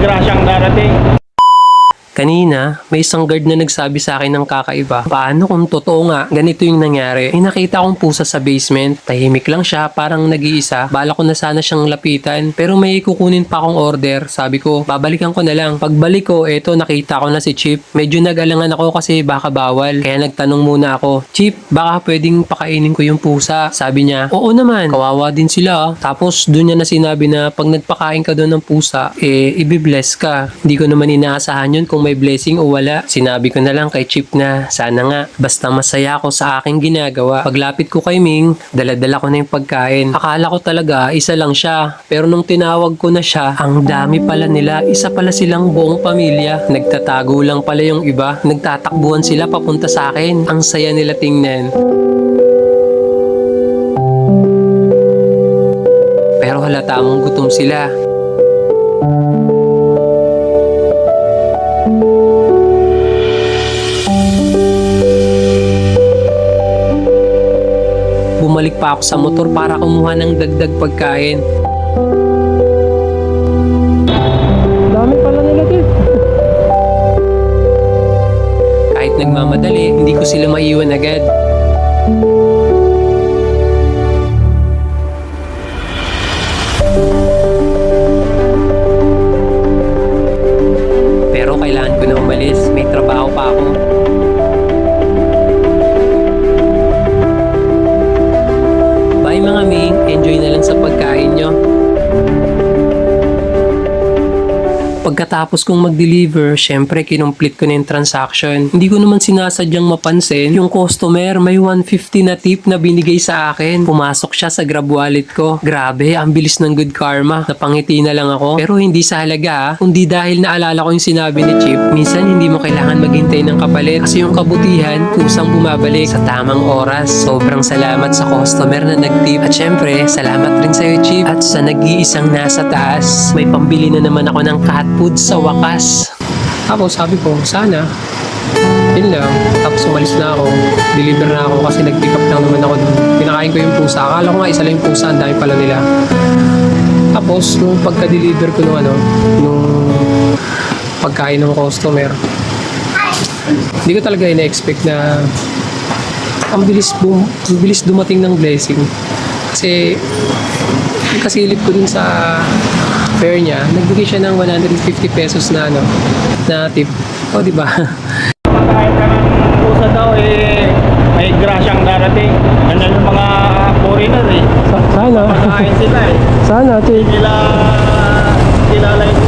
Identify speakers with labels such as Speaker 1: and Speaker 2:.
Speaker 1: grasyang darating.
Speaker 2: Kanina, may isang guard na nagsabi sa akin ng kakaiba. Paano kung totoo nga, ganito yung nangyari? Nakita kong pusa sa basement. Tahimik lang siya, parang nag-iisa. Bala ko na sana siyang lapitan. Pero may kukunin pa akong order. Sabi ko, babalikan ko na lang. Pagbalik ko, eto nakita ko na si Chip. Medyo nag-alangan ako kasi baka bawal. Kaya nagtanong muna ako, Chip, baka pwedeng pakainin ko yung pusa. Sabi niya, oo naman, kawawa din sila. Tapos doon niya na sinabi na pag nagpakain ka doon ng pusa, ibibless ka. Hindi ko naman inaasahan yun kung may blessing o wala. Sinabi ko na lang kay Chip na sana nga basta masaya ako sa aking ginagawa. Paglapit ko kay Ming, dala-dala ko na yung pagkain. Akala ko talaga isa lang siya, pero nung tinawag ko na siya, ang dami pala nila. Isa pala silang buong pamilya. Nagtatago lang pala yung iba. Nagtatakbuhan sila papunta sa akin. Ang saya nila tingnan. Pero halata mong gutom sila. Bumalik pa ako sa motor para kumuha ng dagdag pagkain. Dami pala nila din. Kahit nagmamadali, hindi ko sila maiwan agad. Pero kailangan ko na umalis. May trabaho pa ako. Bye mga Ming, enjoy na lang sa pagkain nyo. Pagkatapos kong mag-deliver, syempre kinumplete ko na yung transaction. Hindi ko naman sinasadyang mapansin, yung customer may 150 na tip na binigay sa akin. Pumasok siya sa Grab wallet ko. Grabe, ang bilis ng good karma. Napangiti na lang ako. Pero hindi sa halaga, kundi dahil naalala ko yung sinabi ni Chip, minsan hindi mo kailangan maghintay ng kapalit. Kasi yung kabutihan, kusang bumabalik sa tamang oras. Sobrang salamat sa customer na nag-tip. At syempre, salamat rin sa'yo Chip. At sa nag-iisang nasa taas, may pambili na naman ako ng cat food sa wakas. Tapos sabi ko, sana. Yun lang. Tapos umalis na ako. Deliver na ako kasi nag-pick up lang naman ako doon. Pinakain ko yung pusa. Akala ko nga isa lang yung pusa. Ang dami pala nila. Tapos, nung pagka-deliver ko nung pagkain ng customer, hindi ko talaga ina-expect na ang bilis dumating ng blessing. Kasi, yung kasilip ko dun sa fare niya, nagbigay siya ng 150 pesos na na tip. O, di ba?
Speaker 1: Kahit ka ng pusa daw, may grasyang darating. Ano yung mga foreigner
Speaker 2: Sana.
Speaker 1: Pagkain sila
Speaker 2: Sana, Chip.
Speaker 1: Hindi nila kilala yung